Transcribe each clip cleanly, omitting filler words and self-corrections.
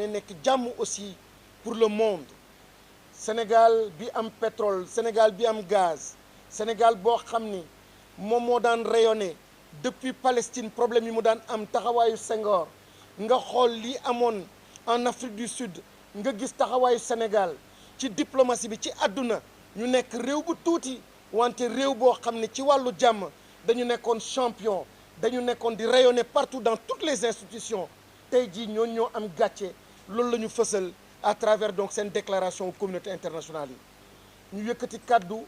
nekk jàmm aussi pour le monde. Sénégal bi am pétrole, Sénégal bi am gaz, Sénégal boo xam ni moom moo daan rayonné depuis Palestine, problème yi mu daan am taxawaayu Senghor. nga xool lii amoon en Afrique du Sud, nga gis taxawaayu Sénégal ci diplomatie bi ci àdduna. ñu nekk réew bu tuuti wante réew boo xam ne ci wàllu jàmm dañu nekkoon champion, dañu nekkoon di rayonner partout dans toutes les institutions. tey jii ñoo am gàcce. loolu la ñu fësal à travers donc seen déclaration communauté internationale yi. ñu yëkkati kàddu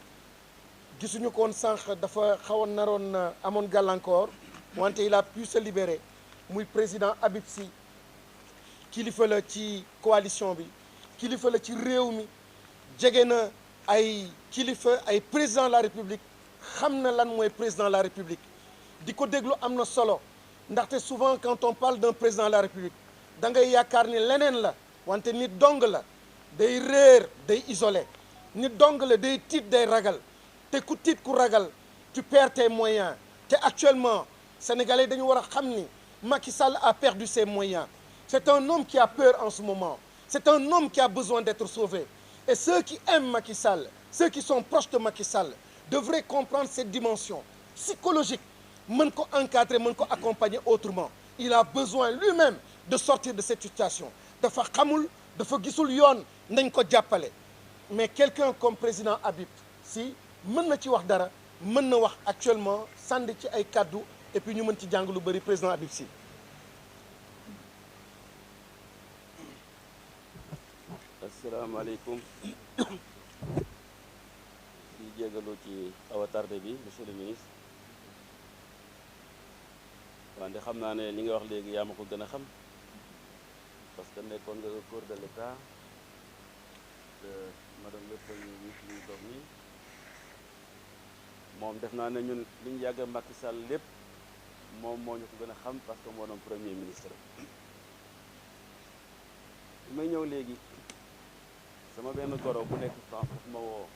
gisuñu ko woon sànq, dafa xawoon naroon amoon gàllankoor wante il a pu se libérer. muy président Habib Sy, kilifa la ci coalition bi, kilifa la ci réew mi, jege na ay kilifa ay président de la république, xam na lan mooy président de la république. di ko déglu am na solo ndaxte souvent quand on parle d'un président de la république da ngay yaakaar ni leneen la, wante nit dong la, day réer, day isolé, nit dong la, day tiit, day ragal. te ku tiit ku ragal tu perds tes moyens. te actuellement sénégalais dañu war a xam ni Macky Sall a perdu ses moyens. C'est un homme qui a peur en ce moment. C'est un homme qui a besoin d'être sauvé. Et ceux qui aiment Macky Sall, ceux qui sont proches de Macky Sall, devraient comprendre cette dimension psychologique, mën ko encadrer, mën ko accompagner autrement. Il a besoin lui-même de sortir de cette situation. dafa xamul, dafa gisul yoon, nañ ko jàppale. mais quelqu'un comme président Habib Sy mën na ci wax dara, mën na wax actuellement sànni ci ay kàddu et puis ñu mën ci jàng lu bëri. président Habib Sy. asalaamaaleykum. di jégalu ci awa tardé bi monsieur le ministre, wante xam naa ne li nga wax léegi yaa ma ko gën a xam parce que nekkoon nga au cours de l'État de madame le premier ministre li ñu toog nii. moom def naa ne ñun li ñu yàgg Macky Sall lépp moom moo ñu ko gën a xam parce que moo doon premier ministre. bi may ñëw léegi sama benn goro bu nekk France daf ma woo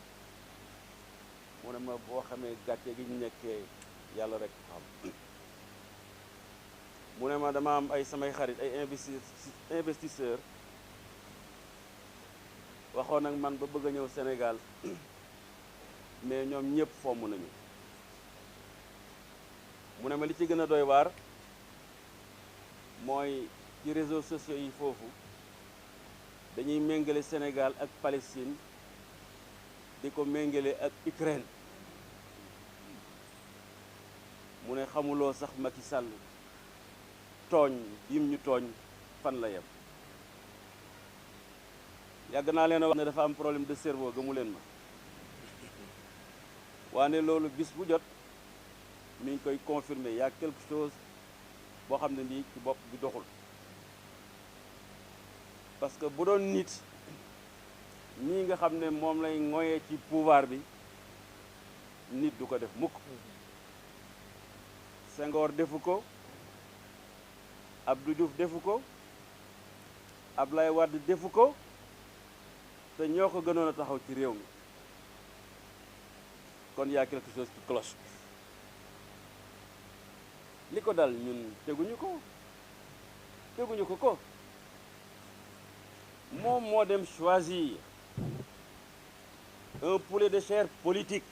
mu ne ma boo xamee gàcce gi ñu nekkee yàlla rek xam. mu ne ma dama am ay samay xarit ay investisseur waxoon ak man ba bëgg a ñëw Sénégal mais ñoom ñëpp fomm nañu. mu ne ma li ci gën a doy waar mooy ci réseaux sociaux yi foofu dañuy méngale Sénégal ak Palestine di ko méngale ak Ukraine. mu ne xamuloo sax Macky Sall tooñ yim ñu tooñ fan la yem. yàgg naa leen a wax ne dafa am problème de cerveau, gëmu leen ma. waane loolu bis bu jot mi ngi koy confirmer, y a quelque chose boo xam ne nii ci bopp bi doxul. parce que bu doon nit ñii nga xam ne moom lay ngoyee ci pouvoir bi nit du ko def mukk. Senghor defu ko, Abdou Diouf defu ko, Ablaye Wade defu ko, te ñoo ko gënoon a taxaw ci réew mi. kon y a quelque chose qui cloche. li ko dal ñun teguñu ko moom moo dem choisir un poulet de chair politique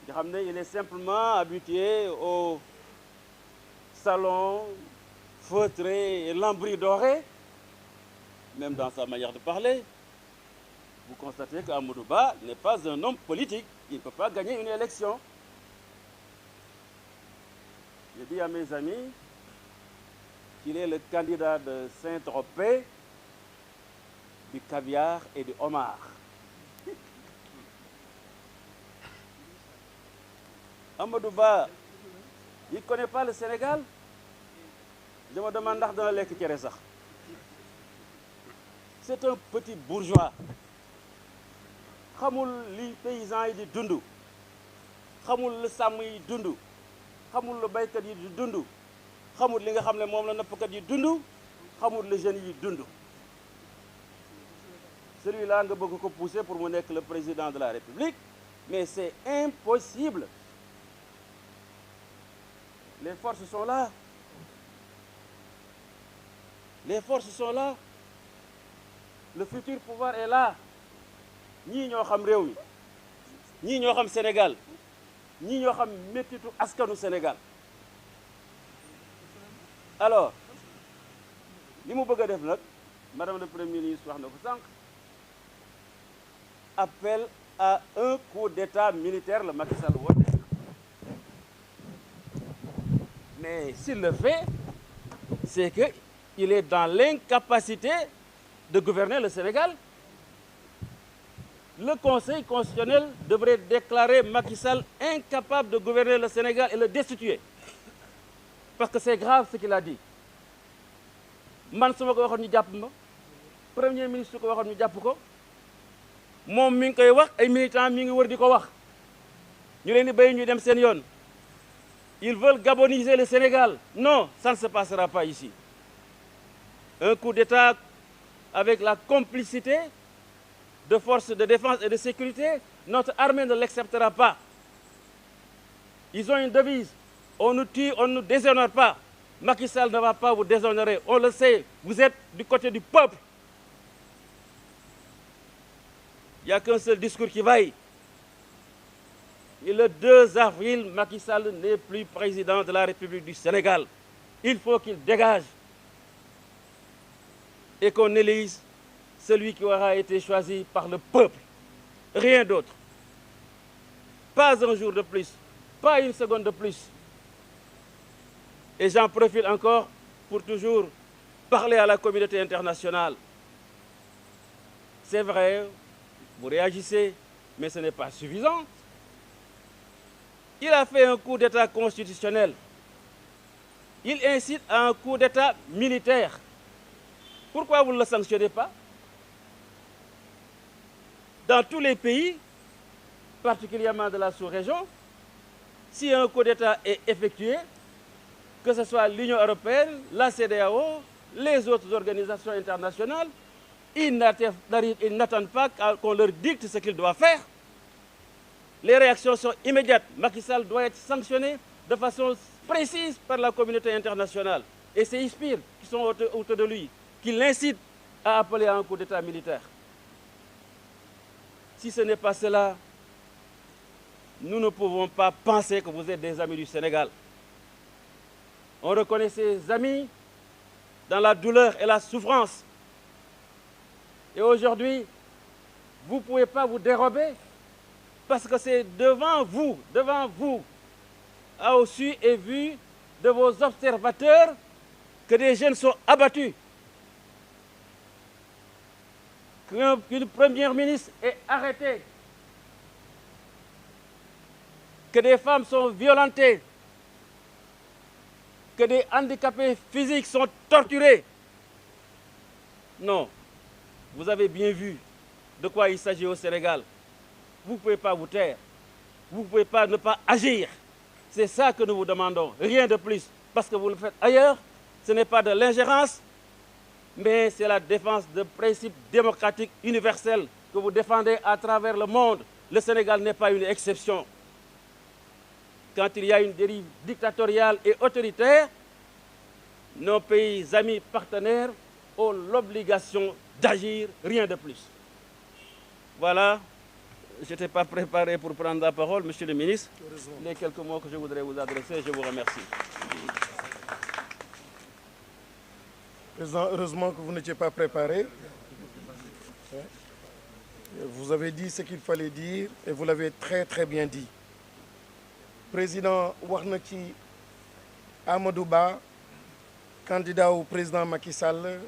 nga xam ne il est simplement habitué au salon feutré et lambris doré. Même dans sa manière de parler, vous constatez qu'Amadou Ba n'est pas un homme politique. Il ne peut pas gagner une élection. Je dis à mes amis qu'il est le candidat de Saint-Tropez, du caviar et du homard. Amadou Ba, il ne connaît pas le Sénégal. Je me demande ndax dana lekk cere sax. C'est un petit bourgeois. xamul li paysans yi di dund, xamul lu sàmm yi dund, xamul lu baykat yi di dund, xamul li nga xam ne moom la nappkat yi dund, xamul le jeunes yi dund. Celui-là nga bëgg ko pousser pour mu nekk le président de la République, mais c'est impossible. Les forces sont là. Les forces sont là. Le futur pouvoir est là. Ñii ñoo xam réew mi ñii ñoo xam Sénégal ñii ñoo xam méttitu askanu Sénégal. Alors li mu bëgg a def nag madame le Premier ministre wax na ko sànq appel à un coup d'état militaire la Macky Sall woote. Mais s'il le fait, c'est qu'il est dans l'incapacité de gouverner le Sénégal. Le Conseil constitutionnel devrait déclarer Macky Sall incapable de gouverner le Sénégal et le destituer. Parce que c'est grave ce qu'il a dit. Man su ma ko waxoon ñu jàpp ma premier ministre su ko waxoon ñu jàpp ko moom mi ngi koy wax ay militants mi ngi wër di ko wax ñu leen di béy ñu dem seen yoon. Ils veulent gaboniser le Sénégal. Non, ça ne se passera pas ici. Un coup d'État avec la complicité de forces de défense et de sécurité, notre armée ne l'acceptera pas. Ils ont une devise. On nous tue, on ne nous déshonore pas. Macky Sall ne va pas vous déshonorer. On le sait, vous êtes du côté du peuple. Il n'y a qu'un seul discours qui vaille. Et le 2 avril, Macky Sall n'est plus président de la République du Sénégal. Il faut qu'il dégage et qu'on élise celui qui aura été choisi par le peuple. Rien d'autre. Pas un jour de plus, pas une seconde de plus. Et j'en profite encore pour toujours parler à la communauté internationale. C'est vrai, vous réagissez, mais ce n'est pas suffisant. Il a fait un coup d'État constitutionnel. Il incite à un coup d'État militaire. Pourquoi vous ne le sanctionnez pas? Dans tous les pays, particulièrement de la sous-région, si un coup d'État est effectué, que ce soit l'Union européenne, la CEDEAO, les autres organisations internationales, ils n'attendent pas qu'on leur dicte ce qu'ils doivent faire. Les réactions sont immédiates. Macky Sall doit être sanctionné de façon précise par la communauté internationale. Et c'est ISPIR qui sont autour de lui, qui l'incitent à appeler à un coup d'État militaire. Si ce n'est pas cela, nous ne pouvons pas penser que vous êtes des amis du Sénégal. On reconnaît ses amis dans la douleur et la souffrance. Et aujourd'hui, vous ne pouvez pas vous dérober parce que c'est devant vous, au su et vu de vos observateurs, que des jeunes sont abattus. Qu'une première ministre est arrêtée. Que des femmes sont violentées. Que des handicapés physiques sont torturés. Non, vous avez bien vu de quoi il s'agit au Sénégal. Vous ne pouvez pas vous taire. Vous ne pouvez pas ne pas agir. C'est ça que nous vous demandons, rien de plus. Parce que vous le faites ailleurs, ce n'est pas de l'ingérence, mais c'est la défense de principes démocratiques universels que vous défendez à travers le monde. Le Sénégal n'est pas une exception. Quand il y a une dérive dictatoriale et autoritaire, nos pays amis partenaires ont l'obligation d'agir, rien de plus. Voilà. Je n'étais pas préparé pour prendre la parole, Monsieur le ministre. Les quelques mots que je voudrais vous adresser, je vous remercie. Président, heureusement que vous n'étiez pas préparé. Vous avez dit ce qu'il fallait dire et vous l'avez très très bien dit. Président wax na ci Amadou Ba candidat au président Macky Sall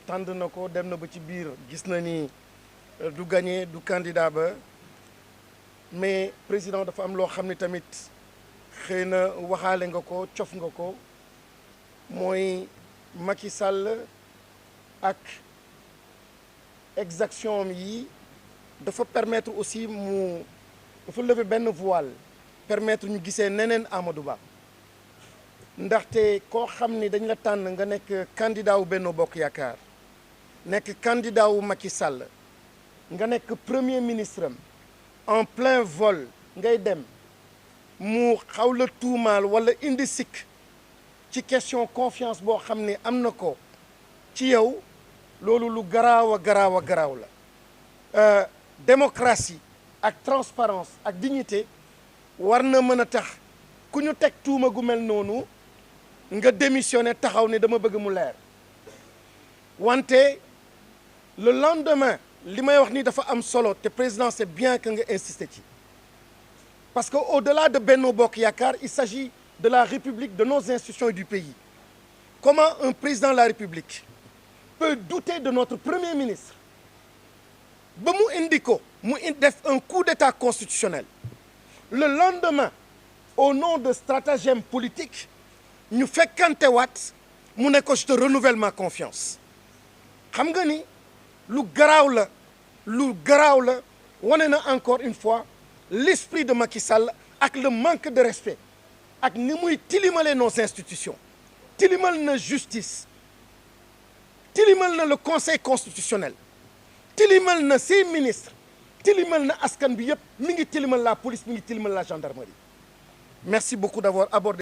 tànn na ko dem na ba ci biir gis na ni du gagné du candidat ba. Mais président dafa am loo xam ne tamit xëy na waxaale nga ko cof nga ko mooy Macky Sall ak exaction yi dafa permettre aussi mu dafa lever benn voile permettre ñu gisee neneen Amadou Ba ndaxte koo xam ni dañ la tànn nga nekk candidat wu Benno Bokk Yaakaar nekk candidat wu Macky Sall nga nekk premier ministre am en plein vol ngay dem mu xaw la tuumaal wala indi sikk ci question confiance boo xam ne am na ko ci yow loolu lu garaaw a garaaw a garaaw la démocratie ak transparence ak dignité war na mën a tax ku ñu teg tuuma gu mel noonu nga démissionné taxaw ne dama bëgg mu leer wante le lendemain li may wax ni dafa am solo te président c'est bien que nga insister ci parce que au-delà de Benno Bokk Yaakaar il s'agit de la République, de nos institutions et du pays. Comment un président de la République peut douter de notre Premier ministre ba mu indi ko mu def un coup d'état constitutionnel le lendemain au nom de stratagème politique ñu fekkante waat mu ne ko je te renouvelle ma confiance xam nga ni lu garaaw la wane na encore une fois l'esprit de Macky Sall ak le manque de respect ak ni muy tilimale nos institutions tilimal na justice tilimal na le conseil constitutionnel tilimal na ses ministres tilimal na askan bi yëpp mi ngi tilimal la police mi ngi tilimal la gendarmerie merci beaucoup d'avoir abordé